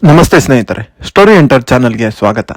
ನಮಸ್ತೆ ಸ್ನೇಹಿತರೆ, story enter ಚಾನೆಲ್ಗೆ ಸ್ವಾಗತ.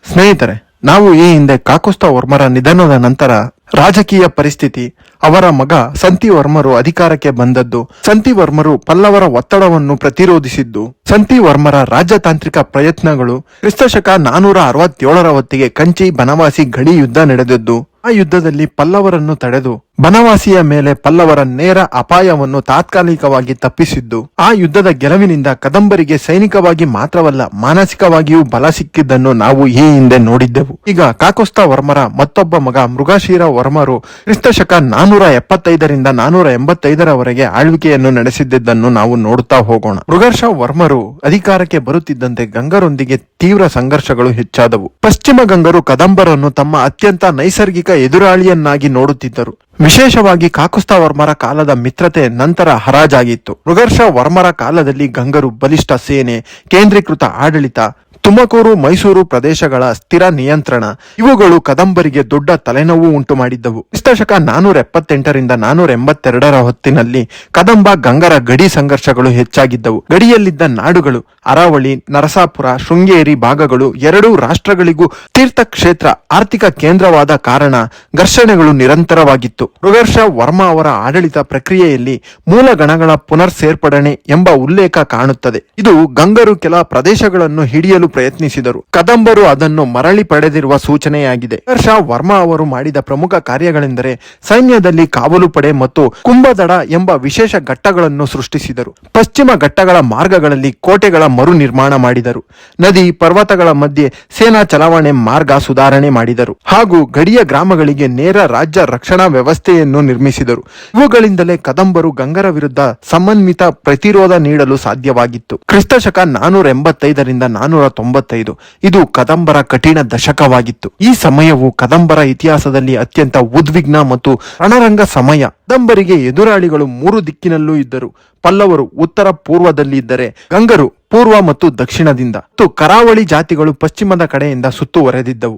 ಸ್ನೇಹಿತರೆ, ನಾವು ಈ ಹಿಂದೆ ಕಾಕುಸ್ಥ ವರ್ಮರ ನಿಧನದ ನಂತರ ರಾಜಕೀಯ ಪರಿಸ್ಥಿತಿ, ಅವರ ಮಗ ಸಂತಿವರ್ಮರು ಅಧಿಕಾರಕ್ಕೆ ಬಂದದ್ದು, ಸಂತಿವರ್ಮರು ಪಲ್ಲವರ ಒತ್ತಡವನ್ನು ಪ್ರತಿರೋಧಿಸಿದ್ದು, ಸಂತಿವರ್ಮರ ರಾಜತಾಂತ್ರಿಕ ಪ್ರಯತ್ನಗಳು, ಕ್ರಿಸ್ತಶಕ 467ರ ಹೊತ್ತಿಗೆ ಕಂಚಿ ಬನವಾಸಿ ಗಡಿ ಯುದ್ಧ ನಡೆದದ್ದು. ಆ ಯುದ್ಧದಲ್ಲಿ ಪಲ್ಲವರನ್ನು ತಡೆದು ಬನವಾಸಿಯ ಮೇಲೆ ಪಲ್ಲವರ ನೇರ ಅಪಾಯವನ್ನು ತಾತ್ಕಾಲಿಕವಾಗಿ ತಪ್ಪಿಸಿದ್ದು. ಆ ಯುದ್ಧದ ಗೆಲುವಿನಿಂದ ಕದಂಬರಿಗೆ ಸೈನಿಕವಾಗಿ ಮಾತ್ರವಲ್ಲ, ಮಾನಸಿಕವಾಗಿಯೂ ಬಲ ಸಿಕ್ಕಿದ್ದನ್ನು ನಾವು ಈ ಹಿಂದೆ ನೋಡಿದ್ದೆವು. ಈಗ ಕಾಕುಸ್ಥ ವರ್ಮರ ಮತ್ತೊಬ್ಬ ಮಗ ಮೃಗಶಿರ ವರ್ಮರು ಕ್ರಿಸ್ತಶಕ 475ರಿಂದ 485ರವರೆಗೆ ಆಳ್ವಿಕೆಯನ್ನು ನಡೆಸಿದ್ದನ್ನು ನಾವು ನೋಡುತ್ತಾ ಹೋಗೋಣ. ಮೃಗರ್ಷ ವರ್ಮರು ಅಧಿಕಾರಕ್ಕೆ ಬರುತ್ತಿದ್ದಂತೆ ಗಂಗರೊಂದಿಗೆ ತೀವ್ರ ಸಂಘರ್ಷಗಳು ಹೆಚ್ಚಾದವು. ಪಶ್ಚಿಮ ಗಂಗರು ಕದಂಬರನ್ನು ತಮ್ಮ ಅತ್ಯಂತ ನೈಸರ್ಗಿಕ ಎದುರಾಳಿಯನ್ನಾಗಿ ನೋಡುತ್ತಿದ್ದರು. ವಿಶೇಷವಾಗಿ ಕಾಕುಸ್ಥ ವರ್ಮರ ಕಾಲದ ಮಿತ್ರತೆ ನಂತರ ಹರಾಜಾಗಿತ್ತು. ಮೃಗರ್ಷ ವರ್ಮರ ಕಾಲದಲ್ಲಿ ಗಂಗರು ಬಲಿಷ್ಠ ಸೇನೆ, ಕೇಂದ್ರೀಕೃತ ಆಡಳಿತ, ತುಮಕೂರು ಮೈಸೂರು ಪ್ರದೇಶಗಳ ಸ್ಥಿರ ನಿಯಂತ್ರಣ ಇವುಗಳು ಕದಂಬರಿಗೆ ದೊಡ್ಡ ತಲೆನೋವು ಉಂಟು ಮಾಡಿದ್ದವು. ಕ್ರಿಸ್ತಶಕ 478ರಿಂದ 482ರ ಹೊತ್ತಿನಲ್ಲಿ ಕದಂಬ ಗಂಗರ ಗಡಿ ಸಂಘರ್ಷಗಳು ಹೆಚ್ಚಾಗಿದ್ದವು. ಗಡಿಯಲ್ಲಿದ್ದ ನಾಡುಗಳು ಅರಾವಳಿ, ನರಸಾಪುರ, ಶೃಂಗೇರಿ ಭಾಗಗಳು ಎರಡೂ ರಾಷ್ಟ್ರಗಳಿಗೂ ತೀರ್ಥಕ್ಷೇತ್ರ, ಆರ್ಥಿಕ ಕೇಂದ್ರವಾದ ಕಾರಣ ಘರ್ಷಣೆಗಳು ನಿರಂತರವಾಗಿತ್ತು. ಮೃಗರ್ಷ ವರ್ಮ ಅವರ ಆಡಳಿತ ಪ್ರಕ್ರಿಯೆಯಲ್ಲಿ ಮೂಲ ಗಣಗಳ ಪುನರ್ ಸೇರ್ಪಡಣೆ ಎಂಬ ಉಲ್ಲೇಖ ಕಾಣುತ್ತದೆ. ಇದು ಗಂಗರು ಕೆಲ ಪ್ರದೇಶಗಳನ್ನು ಹಿಡಿಯಲು ಪ್ರಯತ್ನಿಸಿದರು. ಕದಂಬರು ಅದನ್ನು ಮರಳಿ ಪಡೆದಿರುವ ಸೂಚನೆಯಾಗಿದೆ. ಮೃಗರ್ಷ ವರ್ಮ ಅವರು ಮಾಡಿದ ಪ್ರಮುಖ ಕಾರ್ಯಗಳೆಂದರೆ ಸೈನ್ಯದಲ್ಲಿ ಕಾವಲು ಪಡೆ ಮತ್ತು ಕುಂಭದಡ ಎಂಬ ವಿಶೇಷ ಘಟ್ಟಗಳನ್ನು ಸೃಷ್ಟಿಸಿದರು. ಪಶ್ಚಿಮ ಘಟ್ಟಗಳ ಮಾರ್ಗಗಳಲ್ಲಿ ಕೋಟೆಗಳ ಮರು ನಿರ್ಮಾಣ ಮಾಡಿದರು. ನದಿ ಪರ್ವತಗಳ ಮಧ್ಯೆ ಸೇನಾ ಚಲಾವಣೆ ಮಾರ್ಗ ಸುಧಾರಣೆ ಮಾಡಿದರು ಹಾಗೂ ಗಡಿಯ ಗ್ರಾಮಗಳಿಗೆ ನೇರ ರಾಜ್ಯ ರಕ್ಷಣಾ ವ್ಯವಸ್ಥೆಯನ್ನು ನಿರ್ಮಿಸಿದರು. ಇವುಗಳಿಂದಲೇ ಕದಂಬರು ಗಂಗರ ವಿರುದ್ಧ ಸಮನ್ವಿತ ಪ್ರತಿರೋಧ ನೀಡಲು ಸಾಧ್ಯವಾಗಿತ್ತು. ಕ್ರಿಸ್ತಶಕ 485ರಿಂದ 495 ಇದು ಕದಂಬರ ಕಠಿಣ ದಶಕವಾಗಿತ್ತು. ಈ ಸಮಯವು ಕದಂಬರ ಇತಿಹಾಸದಲ್ಲಿ ಅತ್ಯಂತ ಉದ್ವಿಗ್ನ ಮತ್ತು ರಣರಂಗ ಸಮಯ. ಕದಂಬರಿಗೆ ಎದುರಾಳಿಗಳು ಮೂರು ದಿಕ್ಕಿನಲ್ಲೂ ಇದ್ದರು. ಪಲ್ಲವರು ಉತ್ತರ ಪೂರ್ವದಲ್ಲಿ ಇದ್ದರೆ ಗಂಗರು ಪೂರ್ವ ಮತ್ತು ದಕ್ಷಿಣದಿಂದ ಮತ್ತು ಕರಾವಳಿ ಜಾತಿಗಳು ಪಶ್ಚಿಮದ ಕಡೆಯಿಂದ ಸುತ್ತುವರೆದಿದ್ದವು.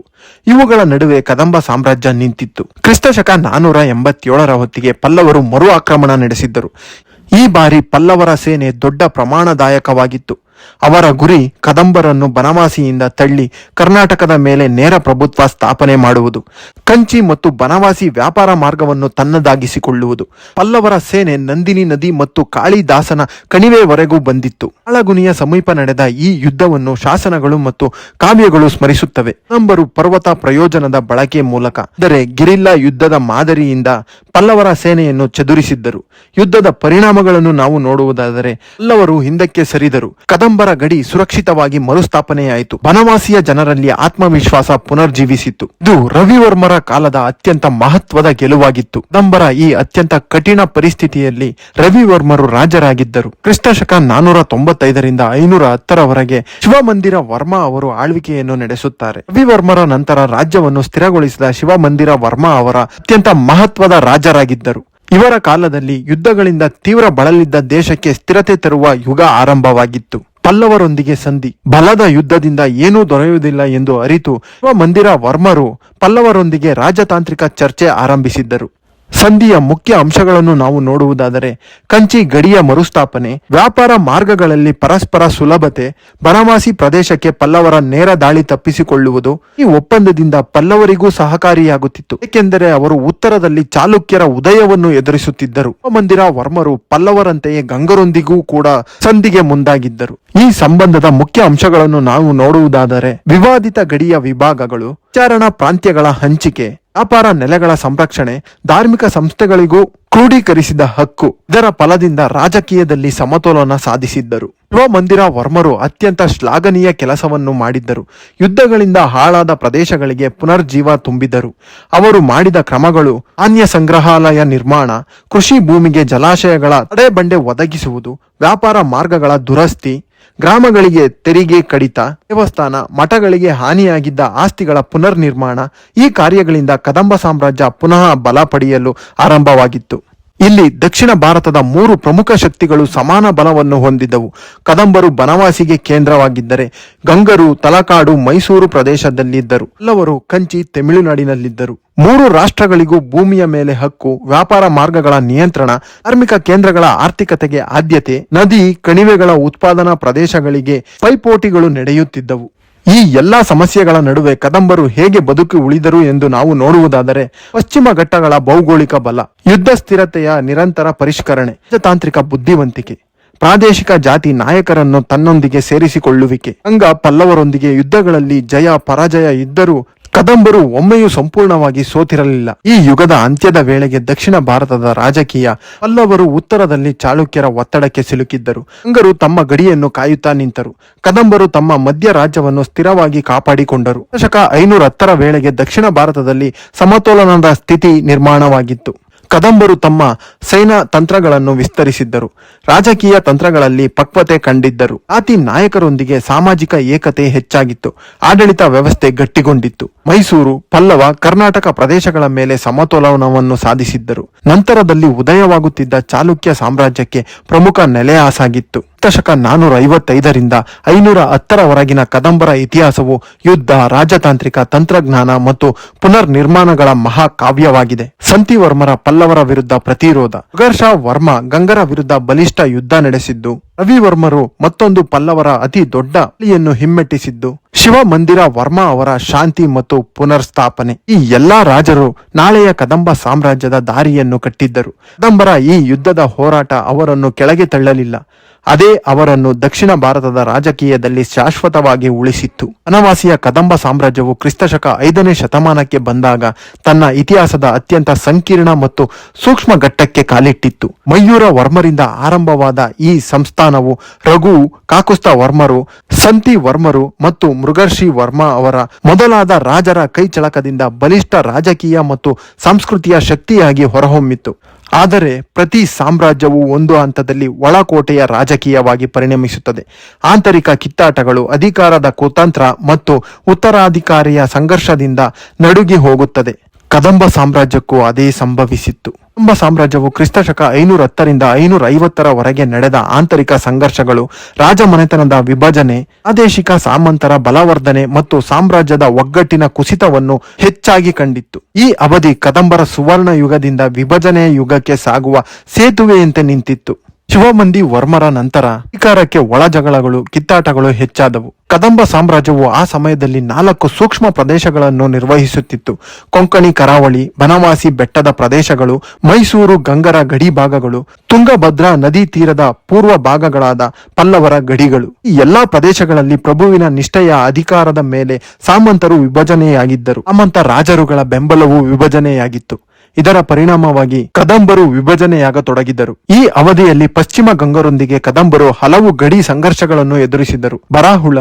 ಇವುಗಳ ನಡುವೆ ಕದಂಬ ಸಾಮ್ರಾಜ್ಯ ನಿಂತಿತ್ತು. ಕ್ರಿಸ್ತಶಕ 487ರ ಹೊತ್ತಿಗೆ ಪಲ್ಲವರು ಮರು ಆಕ್ರಮಣ ನಡೆಸಿದ್ದರು. ಈ ಬಾರಿ ಪಲ್ಲವರ ಸೇನೆ ದೊಡ್ಡ ಪ್ರಮಾಣದಾಯಕವಾಗಿತ್ತು. ಅವರ ಗುರಿ ಕದಂಬರನ್ನು ಬನವಾಸಿಯಿಂದ ತಳ್ಳಿ ಕರ್ನಾಟಕದ ಮೇಲೆ ನೇರ ಪ್ರಭುತ್ವ ಸ್ಥಾಪನೆ ಮಾಡುವುದು, ಕಂಚಿ ಮತ್ತು ಬನವಾಸಿ ವ್ಯಾಪಾರ ಮಾರ್ಗವನ್ನು ತನ್ನದಾಗಿಸಿಕೊಳ್ಳುವುದು. ಪಲ್ಲವರ ಸೇನೆ ನಂದಿನಿ ನದಿ ಮತ್ತು ಕಾಳಿದಾಸನ ಕಣಿವೆವರೆಗೂ ಬಂದಿತ್ತು. ಕಾಳಗುನಿಯ ಸಮೀಪ ನಡೆದ ಈ ಯುದ್ಧವನ್ನು ಶಾಸನಗಳು ಮತ್ತು ಕಾವ್ಯಗಳು ಸ್ಮರಿಸುತ್ತವೆ. ಕದಂಬರು ಪರ್ವತ ಪ್ರಯೋಜನದ ಬಳಕೆ ಮೂಲಕ, ಅಂದರೆ ಗಿರಿಲ್ಲಾ ಯುದ್ಧದ ಮಾದರಿಯಿಂದ ಪಲ್ಲವರ ಸೇನೆಯನ್ನು ಚದುರಿಸಿದ್ದರು. ಯುದ್ಧದ ಪರಿಣಾಮಗಳನ್ನು ನಾವು ನೋಡುವುದಾದರೆ ಪಲ್ಲವರು ಹಿಂದಕ್ಕೆ ಸರಿದರು. ಕದಂಬರ ಗಡಿ ಸುರಕ್ಷಿತವಾಗಿ ಮರುಸ್ಥಾಪನೆಯಾಯಿತು. ಬನವಾಸಿಯ ಜನರಲ್ಲಿ ಆತ್ಮವಿಶ್ವಾಸ ಪುನರ್ಜೀವಿಸಿತ್ತು. ಇದು ರವಿವರ್ಮರ ಕಾಲದ ಅತ್ಯಂತ ಮಹತ್ವದ ಗೆಲುವಾಗಿತ್ತು. ಕದಂಬರ ಈ ಅತ್ಯಂತ ಕಠಿಣ ಪರಿಸ್ಥಿತಿಯಲ್ಲಿ ರವಿವರ್ಮರು ರಾಜರಾಗಿದ್ದರು. ಕ್ರಿಸ್ತಶಕ 495ರಿಂದ 510ರವರೆಗೆ ಶಿವಮಂದಿರ ವರ್ಮ ಅವರು ಆಳ್ವಿಕೆಯನ್ನು ನಡೆಸುತ್ತಾರೆ. ರವಿವರ್ಮರ ನಂತರ ರಾಜ್ಯವನ್ನು ಸ್ಥಿರಗೊಳಿಸಿದ ಶಿವಮಂದಿರ ವರ್ಮ ಅವರ ಅತ್ಯಂತ ಮಹತ್ವದ ರಾಜರಾಗಿದ್ದರು. ಇವರ ಕಾಲದಲ್ಲಿ ಯುದ್ಧಗಳಿಂದ ತೀವ್ರ ಬಳಲಿದ್ದ ದೇಶಕ್ಕೆ ಸ್ಥಿರತೆ ತರುವ ಯುಗ ಆರಂಭವಾಗಿತ್ತು. ಪಲ್ಲವರೊಂದಿಗೆ ಸಂಧಿ, ಬಲದ ಯುದ್ಧದಿಂದ ಏನೂ ದೊರೆಯುವುದಿಲ್ಲ ಎಂದು ಅರಿತು ಶಿವಮಂದಿರ ವರ್ಮರು ಪಲ್ಲವರೊಂದಿಗೆ ರಾಜತಾಂತ್ರಿಕ ಚರ್ಚೆ ಆರಂಭಿಸಿದ್ದರು. ಸಂಧಿಯ ಮುಖ್ಯ ಅಂಶಗಳನ್ನು ನಾವು ನೋಡುವುದಾದರೆ ಕಂಚಿ ಗಡಿಯ ಮರುಸ್ಥಾಪನೆ, ವ್ಯಾಪಾರ ಮಾರ್ಗಗಳಲ್ಲಿ ಪರಸ್ಪರ ಸುಲಭತೆ, ಬನವಾಸಿ ಪ್ರದೇಶಕ್ಕೆ ಪಲ್ಲವರ ನೇರ ದಾಳಿ ತಪ್ಪಿಸಿಕೊಳ್ಳುವುದು. ಈ ಒಪ್ಪಂದದಿಂದ ಪಲ್ಲವರಿಗೂ ಸಹಕಾರಿಯಾಗುತ್ತಿತ್ತು, ಏಕೆಂದರೆ ಅವರು ಉತ್ತರದಲ್ಲಿ ಚಾಲುಕ್ಯರ ಉದಯವನ್ನು ಎದುರಿಸುತ್ತಿದ್ದರು. ಶಿವಮಂದಿರ ವರ್ಮರು ಪಲ್ಲವರಂತೆಯೇ ಗಂಗರೊಂದಿಗೂ ಕೂಡ ಸಂಧಿಗೆ ಮುಂದಾಗಿದ್ದರು. ಈ ಸಂಬಂಧದ ಮುಖ್ಯ ಅಂಶಗಳನ್ನು ನಾವು ನೋಡುವುದಾದರೆ ವಿವಾದಿತ ಗಡಿಯ ವಿಭಾಗಗಳು, ವಿಚಾರಣಾ ಪ್ರಾಂತ್ಯಗಳ ಹಂಚಿಕೆ, ವ್ಯಾಪಾರ ನೆಲೆಗಳ ಸಂರಕ್ಷಣೆ, ಧಾರ್ಮಿಕ ಸಂಸ್ಥೆಗಳಿಗೂ ಕ್ರೋಢೀಕರಿಸಿದ ಹಕ್ಕು. ಇದರ ಫಲದಿಂದ ರಾಜಕೀಯದಲ್ಲಿ ಸಮತೋಲನ ಸಾಧಿಸಿದ್ದರು. ಶಿವಮಂದಿರ ವರ್ಮರು ಅತ್ಯಂತ ಶ್ಲಾಘನೀಯ ಕೆಲಸವನ್ನು ಮಾಡಿದ್ದರು. ಯುದ್ಧಗಳಿಂದ ಹಾಳಾದ ಪ್ರದೇಶಗಳಿಗೆ ಪುನರ್ಜೀವ ತುಂಬಿದರು. ಅವರು ಮಾಡಿದ ಕ್ರಮಗಳು ಧಾನ್ಯ ಸಂಗ್ರಹಾಲಯ ನಿರ್ಮಾಣ, ಕೃಷಿ ಭೂಮಿಗೆ ಜಲಾಶಯಗಳ ತಡೆಬಂಡೆ ಒದಗಿಸುವುದು, ವ್ಯಾಪಾರ ಮಾರ್ಗಗಳ ದುರಸ್ತಿ, ಗ್ರಾಮಗಳಿಗೆ ತೆರಿಗೆ ಕಡಿತ, ದೇವಸ್ಥಾನ ಮಠಗಳಿಗೆ ಹಾನಿಯಾಗಿದ್ದ ಆಸ್ತಿಗಳ ಪುನರ್ ನಿರ್ಮಾಣ. ಈ ಕಾರ್ಯಗಳಿಂದ ಕದಂಬ ಸಾಮ್ರಾಜ್ಯ ಪುನಃ ಬಲ ಪಡೆಯಲು ಆರಂಭವಾಗಿತ್ತು. ಇಲ್ಲಿ ದಕ್ಷಿಣ ಭಾರತದ 3 ಪ್ರಮುಖ ಶಕ್ತಿಗಳು ಸಮಾನ ಬಲವನ್ನು ಹೊಂದಿದ್ದವು. ಕದಂಬರು ಬನವಾಸಿಗೆ ಕೇಂದ್ರವಾಗಿದ್ದರೆ ಗಂಗರು ತಲಕಾಡು ಮೈಸೂರು ಪ್ರದೇಶದಲ್ಲಿದ್ದರು. ಪಲ್ಲವರು ಕಂಚಿ ತಮಿಳುನಾಡಿನಲ್ಲಿದ್ದರು. 3 ರಾಷ್ಟ್ರಗಳಿಗೂ ಭೂಮಿಯ ಮೇಲೆ ಹಕ್ಕು, ವ್ಯಾಪಾರ ಮಾರ್ಗಗಳ ನಿಯಂತ್ರಣ, ಧಾರ್ಮಿಕ ಕೇಂದ್ರಗಳ ಆರ್ಥಿಕತೆಗೆ ಆದ್ಯತೆ, ನದಿ ಕಣಿವೆಗಳ ಉತ್ಪಾದನಾ ಪ್ರದೇಶಗಳಿಗೆ ಪೈಪೋಟಿಗಳು ನಡೆಯುತ್ತಿದ್ದವು. ಈ ಎಲ್ಲಾ ಸಮಸ್ಯೆಗಳ ನಡುವೆ ಕದಂಬರು ಹೇಗೆ ಬದುಕಿ ಉಳಿದರು ಎಂದು ನಾವು ನೋಡುವುದಾದರೆ, ಪಶ್ಚಿಮ ಘಟ್ಟಗಳ ಭೌಗೋಳಿಕ ಬಲ, ಯುದ್ಧ ಸ್ಥಿರತೆಯ ನಿರಂತರ ಪರಿಷ್ಕರಣೆ, ರಾಜತಾಂತ್ರಿಕ ಬುದ್ಧಿವಂತಿಕೆ, ಪ್ರಾದೇಶಿಕ ಜಾತಿ ನಾಯಕರನ್ನು ತನ್ನೊಂದಿಗೆ ಸೇರಿಸಿಕೊಳ್ಳುವಿಕೆ, ಗಂಗ ಪಲ್ಲವರೊಂದಿಗೆ ಯುದ್ಧಗಳಲ್ಲಿ ಜಯ ಪರಾಜಯ ಇದ್ದರೂ ಕದಂಬರು ಒಮ್ಮೆಯೂ ಸಂಪೂರ್ಣವಾಗಿ ಸೋತಿರಲಿಲ್ಲ. ಈ ಯುಗದ ಅಂತ್ಯದ ವೇಳೆಗೆ ದಕ್ಷಿಣ ಭಾರತದ ರಾಜಕೀಯ, ಪಲ್ಲವರು ಉತ್ತರದಲ್ಲಿ ಚಾಲುಕ್ಯರ ಒತ್ತಡಕ್ಕೆ ಸಿಲುಕಿದ್ದರು. ಗಂಗರು ತಮ್ಮ ಗಡಿಯನ್ನು ಕಾಯುತ್ತಾ ನಿಂತರು. ಕದಂಬರು ತಮ್ಮ ಮಧ್ಯ ರಾಜ್ಯವನ್ನು ಸ್ಥಿರವಾಗಿ ಕಾಪಾಡಿಕೊಂಡರು. ಶಕ 510ರ ವೇಳೆಗೆ ದಕ್ಷಿಣ ಭಾರತದಲ್ಲಿ ಸಮತೋಲನದ ಸ್ಥಿತಿ ನಿರ್ಮಾಣವಾಗಿತ್ತು. ಕದಂಬರು ತಮ್ಮ ಸೈನ್ಯ ತಂತ್ರಗಳನ್ನು ವಿಸ್ತರಿಸಿದ್ದರು. ರಾಜಕೀಯ ತಂತ್ರಗಳಲ್ಲಿ ಪಕ್ವತೆ ಕಂಡಿದ್ದರು. ಜಾತಿ ನಾಯಕರೊಂದಿಗೆ ಸಾಮಾಜಿಕ ಏಕತೆ ಹೆಚ್ಚಾಗಿತ್ತು. ಆಡಳಿತ ವ್ಯವಸ್ಥೆ ಗಟ್ಟಿಗೊಂಡಿತ್ತು. ಮೈಸೂರು, ಪಲ್ಲವ, ಕರ್ನಾಟಕ ಪ್ರದೇಶಗಳ ಮೇಲೆ ಸಮತೋಲನವನ್ನು ಸಾಧಿಸಿದ್ದರು. ನಂತರದಲ್ಲಿ ಉದಯವಾಗುತ್ತಿದ್ದ ಚಾಲುಕ್ಯ ಸಾಮ್ರಾಜ್ಯಕ್ಕೆ ಪ್ರಮುಖ ನೆಲೆಯಾಸಾಗಿತ್ತು. ಶಕ 455ರಿಂದ 510ರವರೆಗಿನ ಕದಂಬರ ಇತಿಹಾಸವು ಯುದ್ಧ, ರಾಜತಾಂತ್ರಿಕ ತಂತ್ರಜ್ಞಾನ ಮತ್ತು ಪುನರ್ ನಿರ್ಮಾಣಗಳ ಮಹಾಕಾವ್ಯವಾಗಿದೆ. ಸಂತಿವರ್ಮರ ಪಲ್ಲವರ ವಿರುದ್ಧ ಪ್ರತಿರೋಧ, ಸುಘರ್ಷ ವರ್ಮ ಗಂಗರ ವಿರುದ್ಧ ಬಲಿಷ್ಠ ಯುದ್ಧ ನಡೆಸಿದ್ದು, ರವಿವರ್ಮರು ಮತ್ತೊಂದು ಪಲ್ಲವರ ಅತಿ ದೊಡ್ಡ ದಾಳಿಯನ್ನು ಹಿಮ್ಮೆಟ್ಟಿಸಿದ್ದು, ಶಿವ ಮಂದಿರ ವರ್ಮ ಅವರ ಶಾಂತಿ ಮತ್ತು ಪುನರ್ಸ್ಥಾಪನೆ. ಈ ಎಲ್ಲಾ ರಾಜರು ನಾಳೆಯ ಕದಂಬ ಸಾಮ್ರಾಜ್ಯದ ದಾರಿಯನ್ನು ಕಟ್ಟಿದ್ದರು. ಕದಂಬರ ಈ ಯುದ್ಧದ ಹೋರಾಟ ಅವರನ್ನು ಕೆಳಗೆ ತಳ್ಳಲಿಲ್ಲ. ಅದೇ ಅವರನ್ನು ದಕ್ಷಿಣ ಭಾರತದ ರಾಜಕೀಯದಲ್ಲಿ ಶಾಶ್ವತವಾಗಿ ಉಳಿಸಿತ್ತು. ಬನವಾಸಿಯ ಕದಂಬ ಸಾಮ್ರಾಜ್ಯವು ಕ್ರಿಸ್ತಶಕ 5ನೇ ಶತಮಾನಕ್ಕೆ ಬಂದಾಗ ತನ್ನ ಇತಿಹಾಸದ ಅತ್ಯಂತ ಸಂಕೀರ್ಣ ಮತ್ತು ಸೂಕ್ಷ್ಮ ಘಟ್ಟಕ್ಕೆ ಕಾಲಿಟ್ಟಿತ್ತು. ಮಯೂರ ವರ್ಮರಿಂದ ಆರಂಭವಾದ ಈ ಸಂಸ್ಥಾನವು ರಘು, ಕಾಕುಸ್ಥ ವರ್ಮರು, ಸಂತಿ ವರ್ಮರು ಮತ್ತು ಮೃಗರ್ಷಿ ವರ್ಮ ಅವರ ಮೊದಲಾದ ರಾಜರ ಕೈಚಳಕದಿಂದ ಬಲಿಷ್ಠ ರಾಜಕೀಯ ಮತ್ತು ಸಾಂಸ್ಕೃತಿಕ ಶಕ್ತಿಯಾಗಿ ಹೊರಹೊಮ್ಮಿತ್ತು. ಆದರೆ ಪ್ರತಿ ಸಾಮ್ರಾಜ್ಯವು ಒಂದು ಹಂತದಲ್ಲಿ ಒಳಕೋಟೆಯ ರಾಜಕೀಯವಾಗಿ ಪರಿಣಮಿಸುತ್ತದೆ. ಆಂತರಿಕ ಕಿತ್ತಾಟಗಳು, ಅಧಿಕಾರದ ಕುತಂತ್ರ ಮತ್ತು ಉತ್ತರಾಧಿಕಾರಿಯ ಸಂಘರ್ಷದಿಂದ ನಡುಗಿ ಹೋಗುತ್ತದೆ. ಕದಂಬ ಸಾಮ್ರಾಜ್ಯಕ್ಕೂ ಅದೇ ಸಂಭವಿಸಿತ್ತು. ಕದಂಬ ಸಾಮ್ರಾಜ್ಯವು ಕ್ರಿಸ್ತಶಕ 510ರಿಂದ 550ರವರೆಗೆ ನಡೆದ ಆಂತರಿಕ ಸಂಘರ್ಷಗಳು, ರಾಜಮನೆತನದ ವಿಭಜನೆ, ಪ್ರಾದೇಶಿಕ ಸಾಮಂತರ ಬಲವರ್ಧನೆ ಮತ್ತು ಸಾಮ್ರಾಜ್ಯದ ಒಗ್ಗಟ್ಟಿನ ಕುಸಿತವನ್ನು ಹೆಚ್ಚಾಗಿ ಕಂಡಿತ್ತು. ಈ ಅವಧಿ ಕದಂಬರ ಸುವರ್ಣ ಯುಗದಿಂದ ವಿಭಜನೆಯ ಯುಗಕ್ಕೆ ಸಾಗುವ ಸೇತುವೆಯಂತೆ ನಿಂತಿತ್ತು. ಶಿವಮಂದಿ ವರ್ಮರ ನಂತರ ಅಧಿಕಾರಕ್ಕೆ ಒಳಜಗಳಗಳು, ಕಿತ್ತಾಟಗಳು ಹೆಚ್ಚಾದವು. ಕದಂಬ ಸಾಮ್ರಾಜ್ಯವು ಆ ಸಮಯದಲ್ಲಿ 4 ಸೂಕ್ಷ್ಮ ಪ್ರದೇಶಗಳನ್ನು ನಿರ್ವಹಿಸುತ್ತಿತ್ತು. ಕೊಂಕಣಿ ಕರಾವಳಿ, ಬನವಾಸಿ ಬೆಟ್ಟದ ಪ್ರದೇಶಗಳು, ಮೈಸೂರು ಗಂಗರ ಗಡಿ ಭಾಗಗಳು, ತುಂಗಭದ್ರಾ ನದಿ ತೀರದ ಪೂರ್ವ ಭಾಗಗಳಾದ ಪಲ್ಲವರ ಗಡಿಗಳು. ಈ ಎಲ್ಲಾ ಪ್ರದೇಶಗಳಲ್ಲಿ ಪ್ರಭುವಿನ ನಿಷ್ಠೆಯ ಅಧಿಕಾರದ ಮೇಲೆ ಸಾಮಂತರು ವಿಭಜನೆಯಾಗಿದ್ದರು. ಸಾಮಂತ ರಾಜರುಗಳ ಬೆಂಬಲವೂ ವಿಭಜನೆಯಾಗಿತ್ತು. ಇದರ ಪರಿಣಾಮವಾಗಿ ಕದಂಬರು ವಿಭಜನೆಯಾಗತೊಡಗಿದರು. ಈ ಅವಧಿಯಲ್ಲಿ ಪಶ್ಚಿಮ ಗಂಗರೊಂದಿಗೆ ಕದಂಬರು ಹಲವು ಗಡಿ ಸಂಘರ್ಷಗಳನ್ನು ಎದುರಿಸಿದರು. ಬರಾಹುಳ,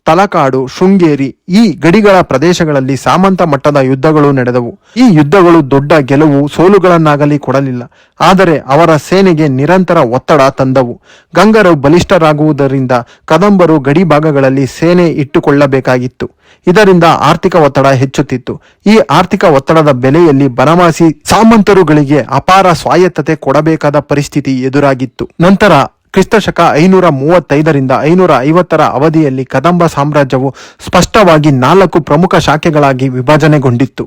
ತಲಕಾಡು, ಶೃಂಗೇರಿ ಈ ಗಡಿಗಳ ಪ್ರದೇಶಗಳಲ್ಲಿ ಸಾಮಂತ ಮಟ್ಟದ ಯುದ್ಧಗಳು ನಡೆದವು. ಈ ಯುದ್ಧಗಳು ದೊಡ್ಡ ಗೆಲುವು ಸೋಲುಗಳನ್ನಾಗಲಿ ಕೊಡಲಿಲ್ಲ, ಆದರೆ ಅವರ ಸೇನೆಗೆ ನಿರಂತರ ಒತ್ತಡ ತಂದವು. ಗಂಗರು ಬಲಿಷ್ಠರಾಗುವುದರಿಂದ ಕದಂಬರು ಗಡಿ ಭಾಗಗಳಲ್ಲಿ ಸೇನೆ ಇಟ್ಟುಕೊಳ್ಳಬೇಕಾಗಿತ್ತು. ಇದರಿಂದ ಆರ್ಥಿಕ ಒತ್ತಡ ಹೆಚ್ಚುತ್ತಿತ್ತು. ಈ ಆರ್ಥಿಕ ಒತ್ತಡದ ಬೆಲೆಯಲ್ಲಿ ಬನವಾಸಿ ಸಾಮಂತರುಗಳಿಗೆ ಅಪಾರ ಸ್ವಾಯತ್ತತೆ ಕೊಡಬೇಕಾದ ಪರಿಸ್ಥಿತಿ ಎದುರಾಗಿತ್ತು. ನಂತರ ಕ್ರಿಸ್ತಶಕ 535ರಿಂದ 550ರ ಅವಧಿಯಲ್ಲಿ ಕದಂಬ ಸಾಮ್ರಾಜ್ಯವು ಸ್ಪಷ್ಟವಾಗಿ 4 ಪ್ರಮುಖ ಶಾಖೆಗಳಾಗಿ ವಿಭಜನೆಗೊಂಡಿತ್ತು.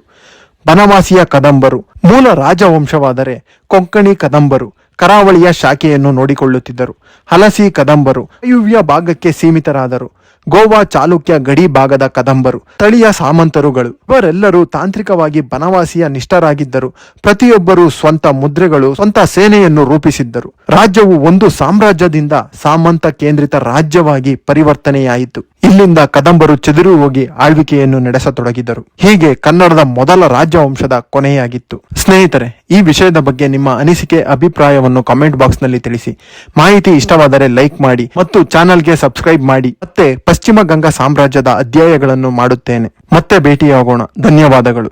ಬನವಾಸಿಯ ಕದಂಬರು ಮೂಲ ರಾಜವಂಶವಾದರೆ ಕೊಂಕಣಿ ಕದಂಬರು ಕರಾವಳಿಯ ಶಾಖೆಯನ್ನು ನೋಡಿಕೊಳ್ಳುತ್ತಿದ್ದರು. ಹಲಸಿ ಕದಂಬರು ವಾಯುವ್ಯ ಭಾಗಕ್ಕೆ ಸೀಮಿತರಾದರು. ಗೋವಾ ಚಾಲುಕ್ಯ ಗಡಿ ಭಾಗದ ಕದಂಬರು ಸ್ಥಳೀಯ ಸಾಮಂತರುಗಳು. ಇವರೆಲ್ಲರೂ ತಾಂತ್ರಿಕವಾಗಿ ಬನವಾಸಿಯ ನಿಷ್ಠರಾಗಿದ್ದರು. ಪ್ರತಿಯೊಬ್ಬರೂ ಸ್ವಂತ ಮುದ್ರೆಗಳು, ಸ್ವಂತ ಸೇನೆಯನ್ನು ರೂಪಿಸಿದ್ದರು. ರಾಜ್ಯವು ಒಂದು ಸಾಮ್ರಾಜ್ಯದಿಂದ ಸಾಮಂತ ಕೇಂದ್ರಿತ ರಾಜ್ಯವಾಗಿ ಪರಿವರ್ತನೆಯಾಯಿತು. ಇಲ್ಲಿಂದ ಕದಂಬರು ಚದುರಿ ಹೋಗಿ ಆಳ್ವಿಕೆಯನ್ನು ನಡೆಸತೊಡಗಿದರು. ಹೀಗೆ ಕನ್ನಡದ ಮೊದಲ ರಾಜವಂಶದ ಕೊನೆಯಾಗಿತ್ತು. ಸ್ನೇಹಿತರೆ, ಈ ವಿಷಯದ ಬಗ್ಗೆ ನಿಮ್ಮ ಅನಿಸಿಕೆ, ಅಭಿಪ್ರಾಯವನ್ನು ಕಾಮೆಂಟ್ ಬಾಕ್ಸ್ ನಲ್ಲಿ ತಿಳಿಸಿ. ಮಾಹಿತಿ ಇಷ್ಟವಾದರೆ ಲೈಕ್ ಮಾಡಿ ಮತ್ತು ಚಾನಲ್ಗೆ ಸಬ್ಸ್ಕ್ರೈಬ್ ಮಾಡಿ. ಮತ್ತೆ ಪಶ್ಚಿಮ ಗಂಗಾ ಸಾಮ್ರಾಜ್ಯದ ಅಧ್ಯಾಯಗಳನ್ನು ಮಾಡುತ್ತೇನೆ. ಮತ್ತೆ ಭೇಟಿಯಾಗೋಣ. ಧನ್ಯವಾದಗಳು.